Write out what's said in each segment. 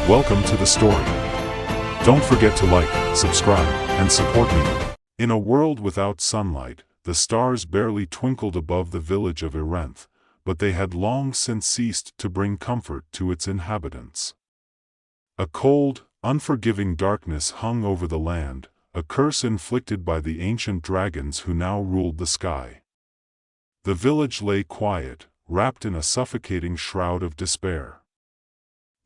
Welcome to the story. Don't forget to like, subscribe, and support me. In a world without sunlight, the stars barely twinkled above the village of Enchanted, but they had long since ceased to bring comfort to its inhabitants. A cold, unforgiving darkness hung over the land, a curse inflicted by the ancient dragons who now ruled the sky. The village lay quiet, wrapped in a suffocating shroud of despair.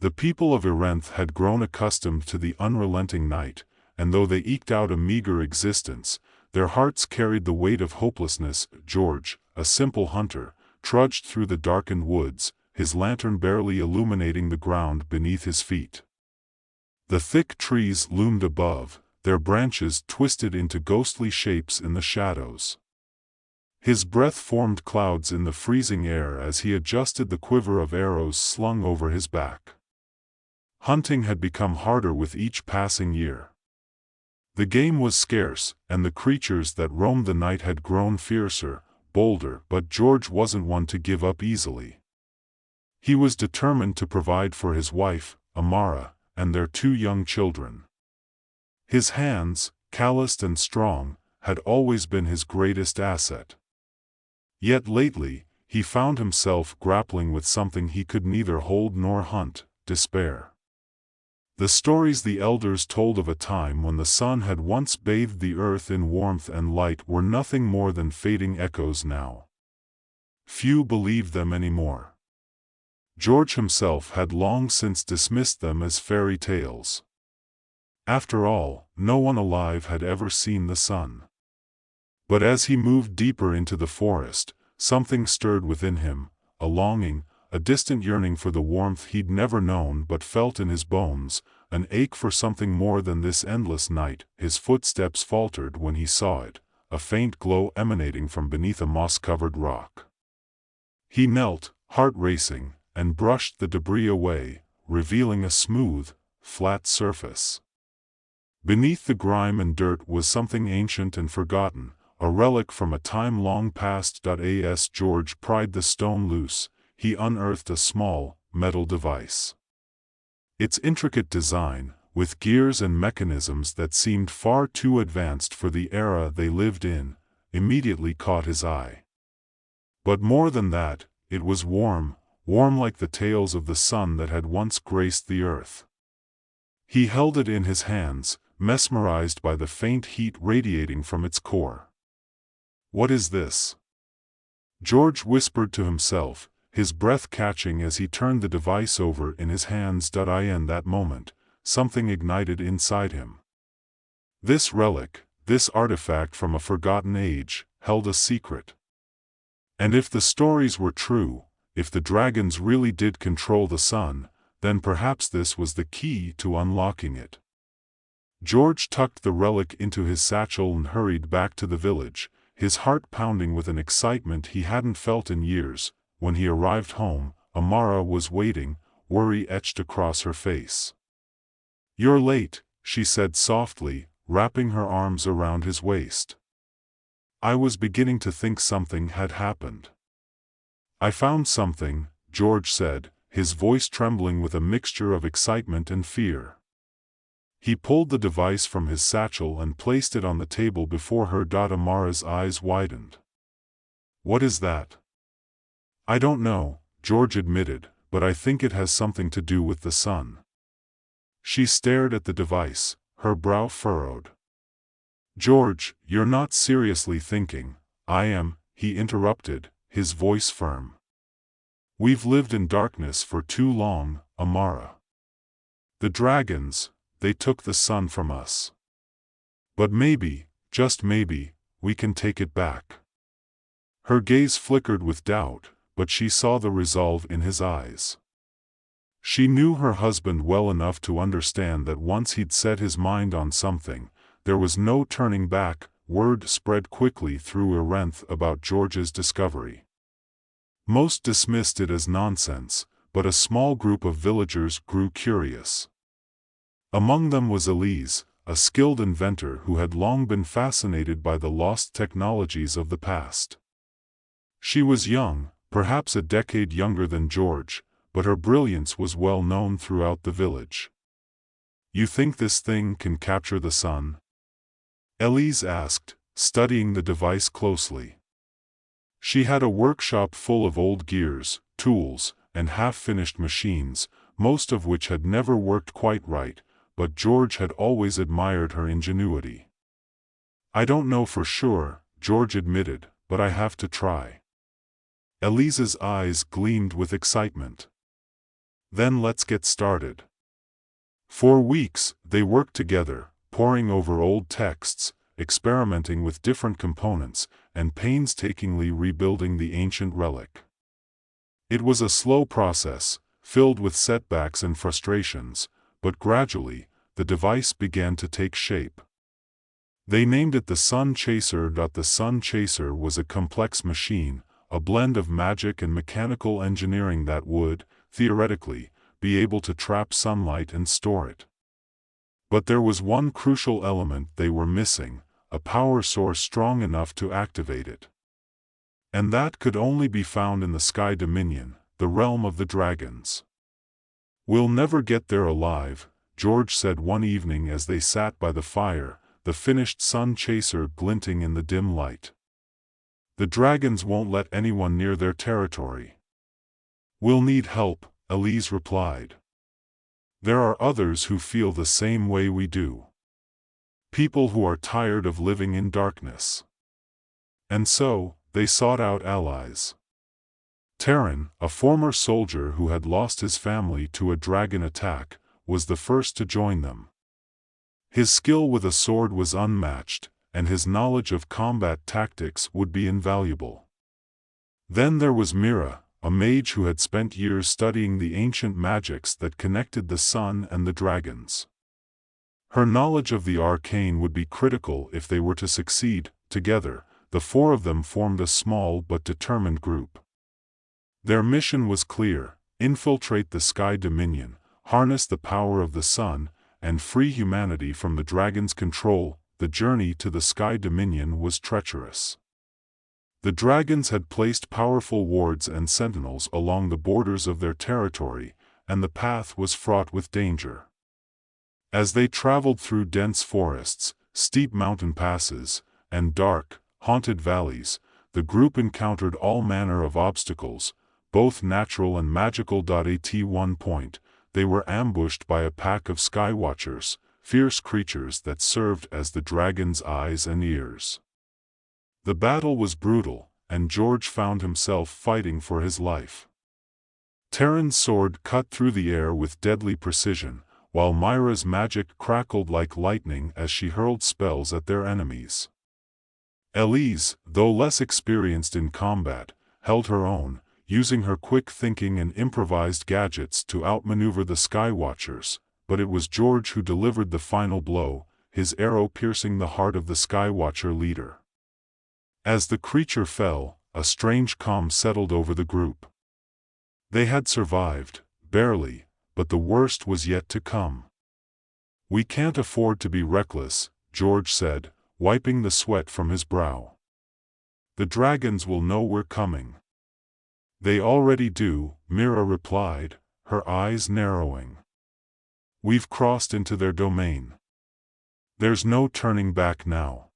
The people of Enchanted had grown accustomed to the unrelenting night, and though they eked out a meager existence, their hearts carried the weight of hopelessness. George, a simple hunter, trudged through the darkened woods, his lantern barely illuminating the ground beneath his feet. The thick trees loomed above, their branches twisted into ghostly shapes in the shadows. His breath formed clouds in the freezing air as he adjusted the quiver of arrows slung over his back. Hunting had become harder with each passing year. The game was scarce, and the creatures that roamed the night had grown fiercer, bolder, but George wasn't one to give up easily. He was determined to provide for his wife, Amara, and their 2 young children. His hands, calloused and strong, had always been his greatest asset. Yet lately, he found himself grappling with something he could neither hold nor hunt: despair. The stories the elders told of a time when the sun had once bathed the earth in warmth and light were nothing more than fading echoes now. Few believed them anymore. George himself had long since dismissed them as fairy tales. After all, no one alive had ever seen the sun. But as he moved deeper into the forest, something stirred within him, a longing, a distant yearning for the warmth he'd never known but felt in his bones, an ache for something more than this endless night. His footsteps faltered when he saw it, a faint glow emanating from beneath a moss-covered rock. He knelt, heart racing, and brushed the debris away, revealing a smooth, flat surface. Beneath the grime and dirt was something ancient and forgotten, a relic from a time long past. As George pried the stone loose, he unearthed a small, metal device. Its intricate design, with gears and mechanisms that seemed far too advanced for the era they lived in, immediately caught his eye. But more than that, it was warm like the tails of the sun that had once graced the earth. He held it in his hands, mesmerized by the faint heat radiating from its core. "What is this?" George whispered to himself, his breath catching as he turned the device over in his hands. In that moment, something ignited inside him. This relic, this artifact from a forgotten age, held a secret. And if the stories were true, if the dragons really did control the sun, then perhaps this was the key to unlocking it. George tucked the relic into his satchel and hurried back to the village, his heart pounding with an excitement he hadn't felt in years. When he arrived home, Amara was waiting, worry etched across her face. "You're late," she said softly, wrapping her arms around his waist. "I was beginning to think something had happened." "I found something," George said, his voice trembling with a mixture of excitement and fear. He pulled the device from his satchel and placed it on the table before her. Amara's eyes widened. "What is that?" "I don't know," George admitted, "but I think it has something to do with the sun." She stared at the device, her brow furrowed. "George, you're not seriously thinking." "I am," he interrupted, his voice firm. "We've lived in darkness for too long, Amara. The dragons, they took the sun from us. But maybe, just maybe, we can take it back." Her gaze flickered with doubt, but she saw the resolve in his eyes. She knew her husband well enough to understand that once he'd set his mind on something, there was no turning back. Word spread quickly through Enchanted about George's discovery. Most dismissed it as nonsense, but a small group of villagers grew curious. Among them was Elise, a skilled inventor who had long been fascinated by the lost technologies of the past. She was young, perhaps a decade younger than George, but her brilliance was well known throughout the village. "You think this thing can capture the sun?" Elise asked, studying the device closely. She had a workshop full of old gears, tools, and half-finished machines, most of which had never worked quite right, but George had always admired her ingenuity. "I don't know for sure," George admitted, "but I have to try." Elise's eyes gleamed with excitement. "Then let's get started." For weeks, they worked together, poring over old texts, experimenting with different components, and painstakingly rebuilding the ancient relic. It was a slow process, filled with setbacks and frustrations, but gradually, the device began to take shape. They named it the Sun Chaser. The Sun Chaser was a complex machine, a blend of magic and mechanical engineering that would, theoretically, be able to trap sunlight and store it. But there was one crucial element they were missing, a power source strong enough to activate it. And that could only be found in the Sky Dominion, the realm of the dragons. "We'll never get there alive," George said one evening as they sat by the fire, the finished Sun Chaser glinting in the dim light. "The dragons won't let anyone near their territory." "We'll need help," Elise replied. "There are others who feel the same way we do. People who are tired of living in darkness." And so, they sought out allies. Terran, a former soldier who had lost his family to a dragon attack, was the first to join them. His skill with a sword was unmatched, and his knowledge of combat tactics would be invaluable. Then there was Mira, a mage who had spent years studying the ancient magics that connected the sun and the dragons. Her knowledge of the arcane would be critical if they were to succeed. Together, the four of them formed a small but determined group. Their mission was clear: infiltrate the Sky Dominion, harness the power of the sun, and free humanity from the dragon's control. The journey to the Sky Dominion was treacherous. The dragons had placed powerful wards and sentinels along the borders of their territory, and the path was fraught with danger. As they traveled through dense forests, steep mountain passes, and dark, haunted valleys, the group encountered all manner of obstacles, both natural and magical. At one point, they were ambushed by a pack of skywatchers, fierce creatures that served as the dragon's eyes and ears. The battle was brutal, and George found himself fighting for his life. Terran's sword cut through the air with deadly precision, while Myra's magic crackled like lightning as she hurled spells at their enemies. Elise, though less experienced in combat, held her own, using her quick thinking and improvised gadgets to outmaneuver the Skywatchers, but it was George who delivered the final blow, his arrow piercing the heart of the Skywatcher leader. As the creature fell, a strange calm settled over the group. They had survived, barely, but the worst was yet to come. "We can't afford to be reckless," George said, wiping the sweat from his brow. "The dragons will know we're coming." "They already do," Mira replied, her eyes narrowing. "We've crossed into their domain. There's no turning back now."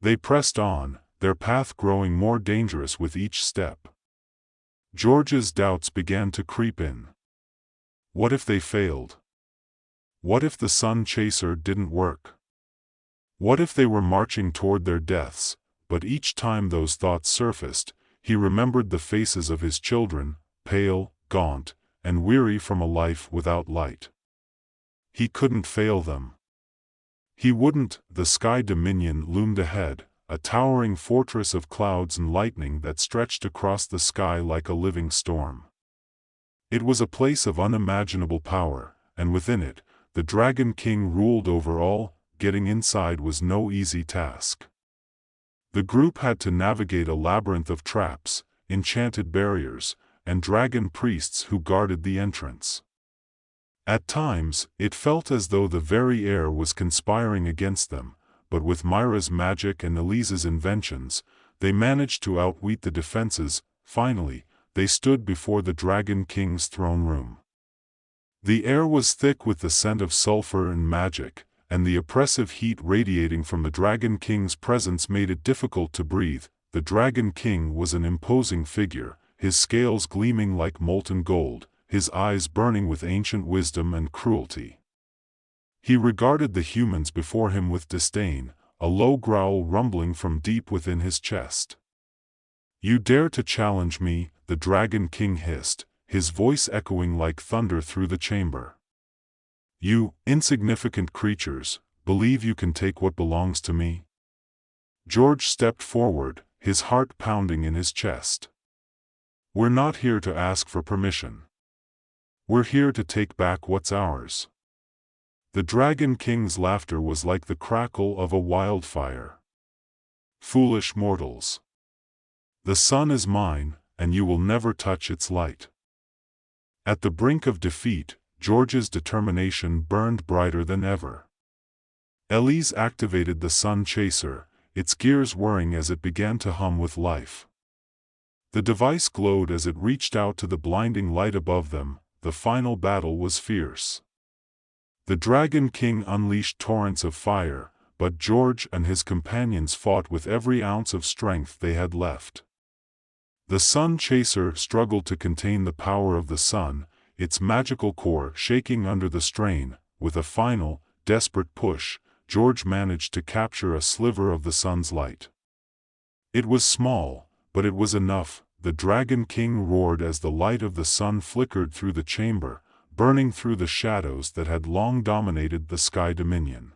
They pressed on, their path growing more dangerous with each step. George's doubts began to creep in. What if they failed? What if the Sun Chaser didn't work? What if they were marching toward their deaths? But each time those thoughts surfaced, he remembered the faces of his children, pale, gaunt, and weary from a life without light. He couldn't fail them. He wouldn't. The Sky Dominion loomed ahead, a towering fortress of clouds and lightning that stretched across the sky like a living storm. It was a place of unimaginable power, and within it, the Dragon King ruled over all. Getting inside was no easy task. The group had to navigate a labyrinth of traps, enchanted barriers, and dragon priests who guarded the entrance. At times, it felt as though the very air was conspiring against them, but with Myra's magic and Elise's inventions, they managed to outwit the defenses. Finally, they stood before the Dragon King's throne room. The air was thick with the scent of sulfur and magic, and the oppressive heat radiating from the Dragon King's presence made it difficult to breathe. The Dragon King was an imposing figure, his scales gleaming like molten gold, his eyes burning with ancient wisdom and cruelty. He regarded the humans before him with disdain, a low growl rumbling from deep within his chest. "You dare to challenge me?" the Dragon King hissed, his voice echoing like thunder through the chamber. "You, insignificant creatures, believe you can take what belongs to me?" George stepped forward, his heart pounding in his chest. "We're not here to ask for permission. We're here to take back what's ours." The Dragon King's laughter was like the crackle of a wildfire. "Foolish mortals. The sun is mine, and you will never touch its light." At the brink of defeat, George's determination burned brighter than ever. Elise activated the sun chaser, its gears whirring as it began to hum with life. The device glowed as it reached out to the blinding light above them. The final battle was fierce. The Dragon King unleashed torrents of fire, but George and his companions fought with every ounce of strength they had left. The sun chaser struggled to contain the power of the sun, its magical core shaking under the strain. With a final, desperate push, George managed to capture a sliver of the sun's light. It was small, but it was enough. The Dragon King roared as the light of the sun flickered through the chamber, burning through the shadows that had long dominated the sky dominion.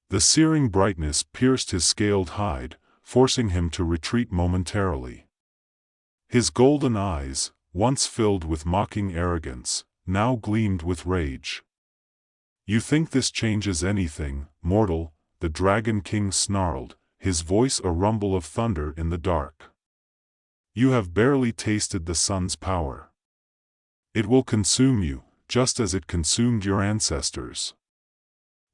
The searing brightness pierced his scaled hide, forcing him to retreat momentarily. His golden eyes, once filled with mocking arrogance, now gleamed with rage. "You think this changes anything, mortal?" the Dragon King snarled, his voice a rumble of thunder in the dark. "You have barely tasted the sun's power. It will consume you, just as it consumed your ancestors."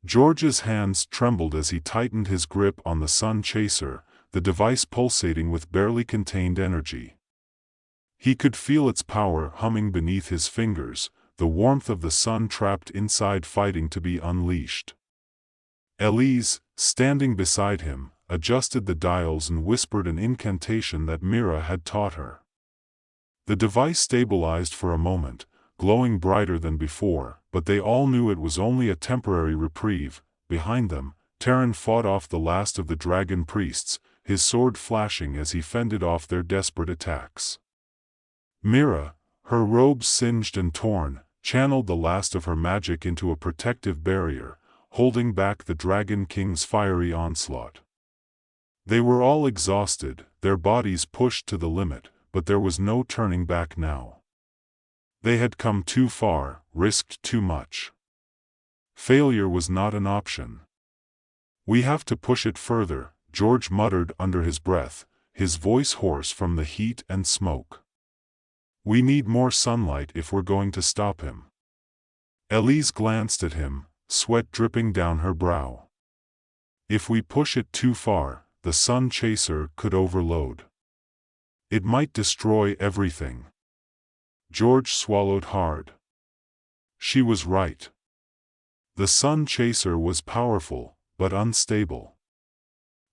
George's hands trembled as he tightened his grip on the sun chaser, the device pulsating with barely contained energy. He could feel its power humming beneath his fingers, the warmth of the sun trapped inside fighting to be unleashed. Elise, standing beside him, adjusted the dials and whispered an incantation that Mira had taught her. The device stabilized for a moment, glowing brighter than before, but they all knew it was only a temporary reprieve. Behind them, Terran fought off the last of the dragon priests, his sword flashing as he fended off their desperate attacks. Mira, her robes singed and torn, channeled the last of her magic into a protective barrier, holding back the Dragon King's fiery onslaught. They were all exhausted, their bodies pushed to the limit, but there was no turning back now. They had come too far, risked too much. Failure was not an option. "We have to push it further," George muttered under his breath, his voice hoarse from the heat and smoke. "We need more sunlight if we're going to stop him." Elise glanced at him, sweat dripping down her brow. "If we push it too far, the sun chaser could overload. It might destroy everything." George swallowed hard. She was right. The sun chaser was powerful, but unstable.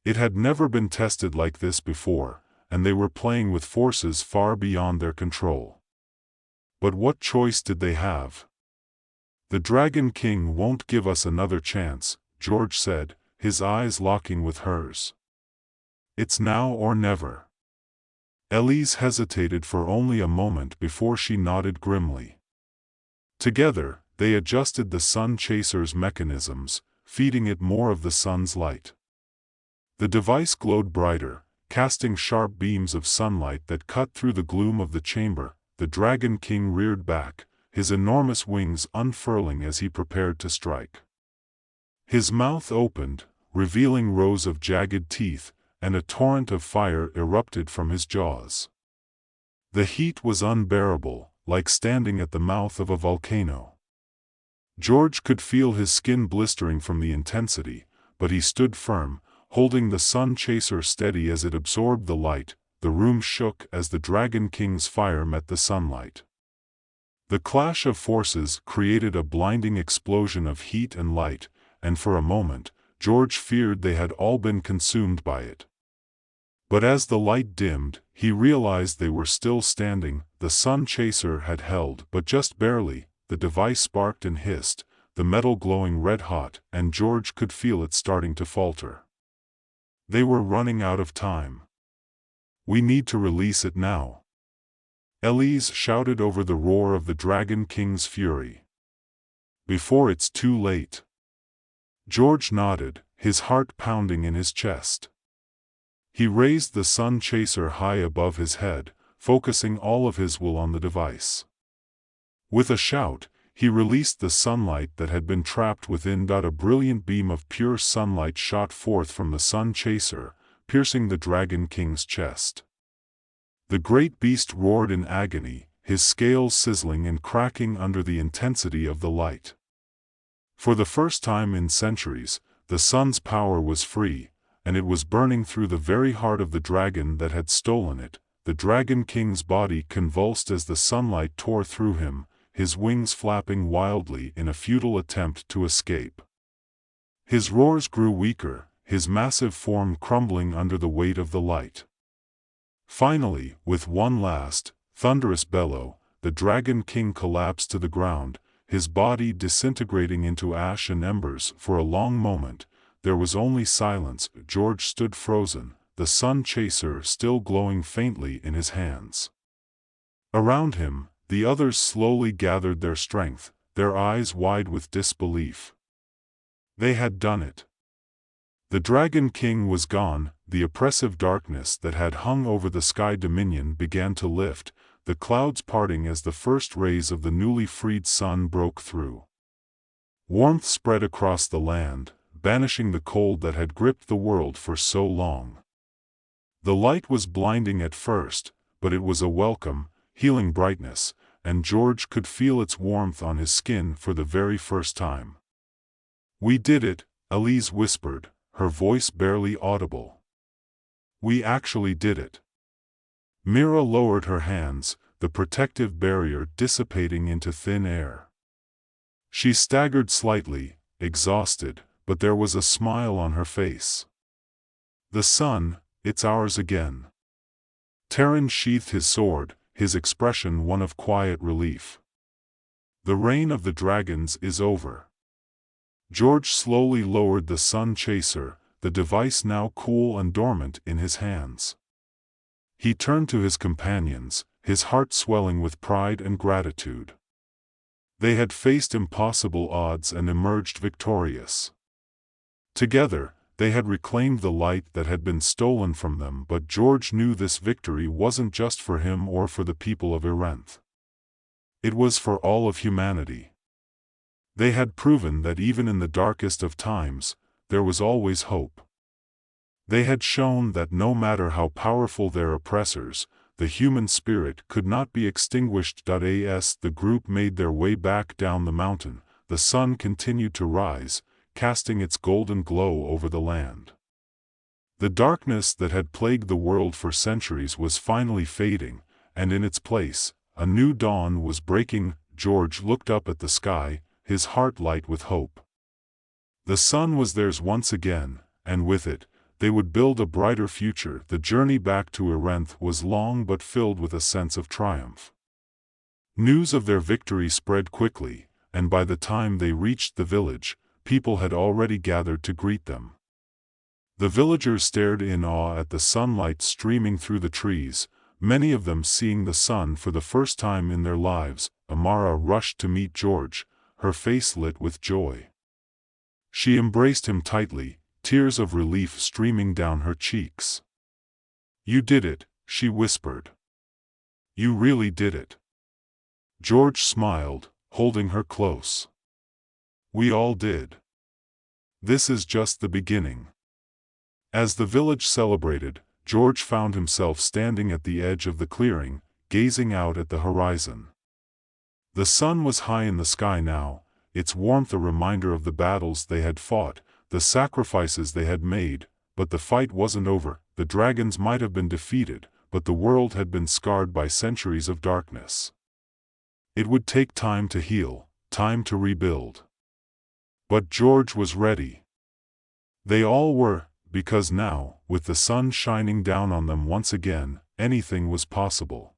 It had never been tested like this before, and they were playing with forces far beyond their control. But what choice did they have? "The Dragon King won't give us another chance," George said, his eyes locking with hers. "It's now or never." Elise hesitated for only a moment before she nodded grimly. Together, they adjusted the sun chaser's mechanisms, feeding it more of the sun's light. The device glowed brighter, casting sharp beams of sunlight that cut through the gloom of the chamber. The Dragon King reared back, his enormous wings unfurling as he prepared to strike. His mouth opened, revealing rows of jagged teeth, and a torrent of fire erupted from his jaws. The heat was unbearable, like standing at the mouth of a volcano. George could feel his skin blistering from the intensity, but he stood firm, holding the sun chaser steady as it absorbed the light. the room shook as the Dragon King's fire met the sunlight. The clash of forces created a blinding explosion of heat and light, and for a moment, George feared they had all been consumed by it. But as the light dimmed, he realized they were still standing. The sun chaser had held, but just barely. The device sparked and hissed, the metal glowing red-hot, and George could feel it starting to falter. They were running out of time. "We need to release it now," Elise shouted over the roar of the Dragon King's fury. "Before it's too late." George nodded, his heart pounding in his chest. He raised the sun chaser high above his head, focusing all of his will on the device. With a shout, he released the sunlight that had been trapped within. A brilliant beam of pure sunlight shot forth from the sun chaser, piercing the Dragon King's chest. The great beast roared in agony, his scales sizzling and cracking under the intensity of the light. For the first time in centuries, the sun's power was free, and it was burning through the very heart of the dragon that had stolen it. The Dragon King's body convulsed as the sunlight tore through him, his wings flapping wildly in a futile attempt to escape. His roars grew weaker, his massive form crumbling under the weight of the light. Finally, with one last, thunderous bellow, the Dragon King collapsed to the ground, his body disintegrating into ash and embers. For a long moment, there was only silence. George stood frozen, the sun chaser still glowing faintly in his hands. Around him, the others slowly gathered their strength, their eyes wide with disbelief. They had done it. The Dragon King was gone. The oppressive darkness that had hung over the Sky Dominion began to lift, the clouds parting as the first rays of the newly freed sun broke through. Warmth spread across the land, banishing the cold that had gripped the world for so long. The light was blinding at first, but it was a welcome, healing brightness, and George could feel its warmth on his skin for the very first time. "We did it," Elise whispered, her voice barely audible. "We actually did it." Mira lowered her hands, the protective barrier dissipating into thin air. She staggered slightly, exhausted, but there was a smile on her face. "The sun, it's ours again." Terran sheathed his sword, his expression one of quiet relief. "The reign of the dragons is over." George slowly lowered the sun chaser, the device now cool and dormant in his hands. He turned to his companions, his heart swelling with pride and gratitude. They had faced impossible odds and emerged victorious. Together, they had reclaimed the light that had been stolen from them. But George knew this victory wasn't just for him or for the people of Erenth. It was for all of humanity. They had proven that even in the darkest of times, there was always hope. They had shown that no matter how powerful their oppressors, the human spirit could not be extinguished. As the group made their way back down the mountain, the sun continued to rise, casting its golden glow over the land. The darkness that had plagued the world for centuries was finally fading, and in its place, a new dawn was breaking. George looked up at the sky, his heart light with hope. The sun was theirs once again, and with it, they would build a brighter future. The journey back to Erenth was long but filled with a sense of triumph. News of their victory spread quickly, and by the time they reached the village, people had already gathered to greet them. The villagers stared in awe at the sunlight streaming through the trees, many of them seeing the sun for the first time in their lives. Amara rushed to meet George, her face lit with joy. She embraced him tightly, tears of relief streaming down her cheeks. "You did it," she whispered. "You really did it." George smiled, holding her close. "We all did. This is just the beginning." As the village celebrated, George found himself standing at the edge of the clearing, gazing out at the horizon. The sun was high in the sky now, its warmth a reminder of the battles they had fought, the sacrifices they had made, but the fight wasn't over. The dragons might have been defeated, but the world had been scarred by centuries of darkness. It would take time to heal, time to rebuild. But George was ready. They all were, because now, with the sun shining down on them once again, anything was possible.